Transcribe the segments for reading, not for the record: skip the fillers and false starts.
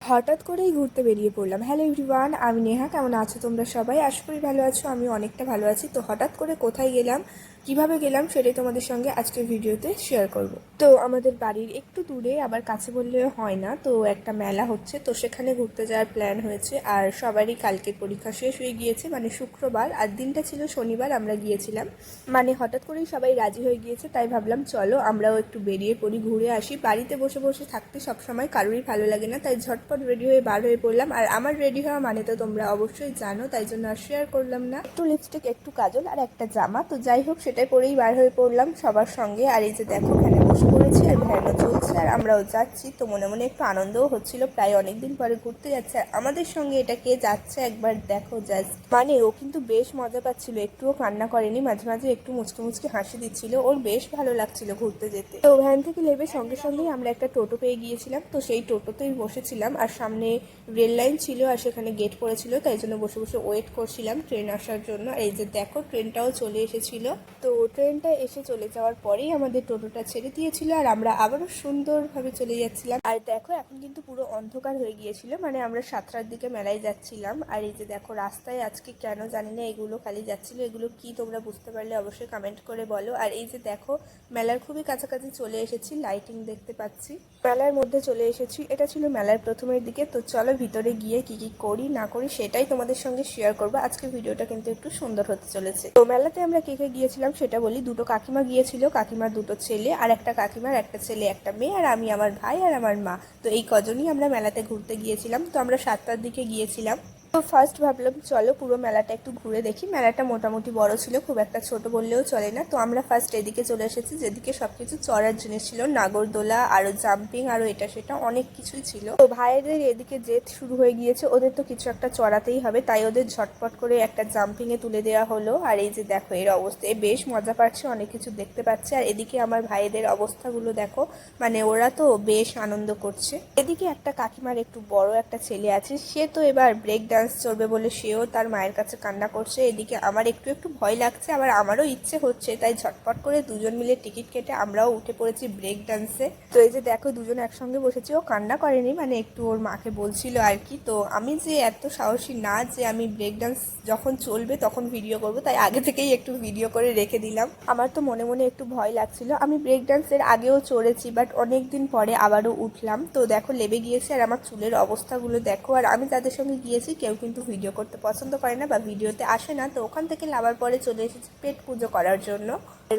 হঠাৎ করেই ঘুরতে বেরিয়ে পড়লাম। হ্যালো এভরিওয়ান, আমি নেহা। কেমন আছো তোমরা সবাই? আশা করি ভালো আছো। আমি অনেকটা ভালো আছি। তো হঠাৎ করে কোথায় গেলাম, কিভাবে গেলাম, সেটাই তোমাদের সঙ্গে আজকের ভিডিওতে শেয়ার করব। তো আমাদের বাড়ির একটু দূরে, আবার কাছে বললে হয় না, তো একটা মেলা হচ্ছে, তো সেখানে ঘুরতে যাওয়ার প্ল্যান হয়েছে। আর সবারই কালকের পরীক্ষা শেষ হয়ে গিয়েছে, মানে শুক্রবার, আর দিনটা ছিল শনিবার। আমরা গিয়েছিলাম, মানে হঠাৎ করেই সবাই রাজি হয়ে গিয়েছে, তাই ভাবলাম চলো আমরাও একটু বেরিয়ে পড়ি, ঘুরে আসি। বাড়িতে বসে বসে থাকতে সবসময় কারোরই ভালো লাগে না, তাই ঝটপট রেডি হয়ে বার হয়ে পড়লাম। আর আমার রেডি হওয়া মানে তো তোমরা অবশ্যই জানো, তাই জন্য আর শেয়ার করলাম না। একটু লিপস্টিক, একটু কাজল আর একটা জামা, তো যাই হোক সেটাই পরেই বার হয়ে পড়লাম সবার সঙ্গে। আর এই যে দেখো, ভ্যানে বসে পড়েছি আর ভ্যানও চলছে আর আমরাও যাচ্ছি। তো মনে মনে একটু আনন্দও হচ্ছিল, প্রায় অনেকদিন পরে ঘুরতে যাচ্ছে। আর আমাদের সঙ্গে এটা কে যাচ্ছে একবার দেখো জাস্ট, মানে ও কিন্তু বেশ মজা পাচ্ছিল, একটুও কান্না করেনি, মাঝে মাঝে একটু মুচকি মুচকি হাসি দিচ্ছিল, ওর বেশ ভালো লাগছিল ঘুরতে যেতে। তো ভ্যান থেকে নেমে সঙ্গে সঙ্গেই আমরা একটা টোটো পেয়ে গিয়েছিলাম, তো সেই টোটোতেই বসেছিলাম। আর সামনে রেল লাইন ছিল আর সেখানে গেট পড়েছিল, তাই জন্য বসে বসে ওয়েট করছিলাম ট্রেন আসার জন্য। আর এই যে দেখো, ট্রেনটাও চলে এসেছিল। তো ট্রেনটা এসে চলে যাওয়ার পরেই আমাদের টোটোটা ছেড়ে দিয়েছিল আর আমরা আবারও সুন্দরভাবে চলে যাচ্ছিলাম। আর দেখো, এখন কিন্তু পুরো অন্ধকার হয়ে গিয়েছিল, মানে আমরা 7টার দিকে মেলায় যাচ্ছিলাম। আর এই যে দেখো, রাস্তায় আজকে কেন জানি না এগুলো খালি যাচ্ছিল, এগুলো কি তোমরা বুঝতে পারলে অবশ্যই কমেন্ট করে বলো। আর এই যে দেখো, মেলার খুবই কাছাকাছি চলে এসেছি, লাইটিং দেখতে পাচ্ছি, মেলার মধ্যে চলে এসেছি। এটা ছিল মেলার প্রথমের দিকে। তো চলো ভিতরে গিয়ে কি কি করি না করি সেটাই তোমাদের সঙ্গে শেয়ার করবো। আজকে ভিডিওটা কিন্তু একটু সুন্দর হতে চলেছে। তো মেলাতে আমরা কে কে গিয়েছিলাম সেটা বলি। দুটো কাকিমা গিয়েছিল, কাকিমার দুটো ছেলে, আর একটা কাকিমার একটা ছেলে একটা মেয়ে, আর আমি, আমার ভাই আর আমার মা। তো এই কজনই আমরা মেলাতে ঘুরতে গিয়েছিলাম। তো আমরা 7টার দিকে গিয়েছিলাম। তো ফার্স্ট ভাবলাম চলো পুরো মেলাটা একটু ঘুরে দেখি। মেলাটা মোটামুটি বড় ছিল, খুব একটা ছোট বললেও চলে না। তো আমরা ফার্স্ট এদিকে চলে এসেছি, যেদিকে সবকিছু চড়ার জিনিস ছিল, নাগরদোলা আরো জাম্পিং আরো এটা সেটা অনেক কিছুই ছিল। তো ভাইয়েদের এদিকে জেদ শুরু হয়ে গিয়েছে, ওদের তো কিছু একটা চড়াতেই হবে, তাই ওদের ঝটপট করে একটা জাম্পিং এ তুলে দেওয়া হলো। আর এই যে দেখো, এর অবস্থা, বেশ মজা পাচ্ছে, অনেক কিছু দেখতে পাচ্ছে। আর এদিকে আমার ভাইদের অবস্থাগুলো দেখো, মানে ওরা তো বেশ আনন্দ করছে। এদিকে একটা কাকিমার একটু বড় একটা ছেলে আছে, সে তো এবার ব্রেক ডান্স চড়বে বলে সেও তার মায়ের কাছে কান্না করছে। এদিকে আমার একটু একটু ভয় লাগছে, আবার আমারও ইচ্ছে হচ্ছে, তাই ঝটপট করে দুজন মিলে টিকিট কেটে আমরাও উঠে পড়েছি ব্রেক ডান্সে। তো এই যে দেখো, দুজন একসঙ্গে বসেছি। ও কান্না করেনি, মানে একটু ওর মাকে বলছিল আর কি। তো আমি যে এত সাহসী না যে আমি ব্রেক ডান্স যখন চলবে তখন ভিডিও করব, তাই আগে থেকেই একটু ভিডিও করে রেখে দিলাম। আমার তো মনে মনে একটু ভয় লাগছিল। আমি ব্রেক ডান্সের আগেও চড়েছি, বাট অনেক দিন পরে আবারও উঠলাম। তো দেখো, লেবে গিয়েছে আর আমার চুলের অবস্থাগুলো দেখো। আর আমি যাদের সঙ্গে গিয়েছি কেউ কিন্তু ভিডিও করতে পছন্দ করে না বা ভিডিওতে আসে না, তো ওখান থেকে লাভার পরে চলে এসেছি পেট পুজো করার জন্য।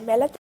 মেলাতে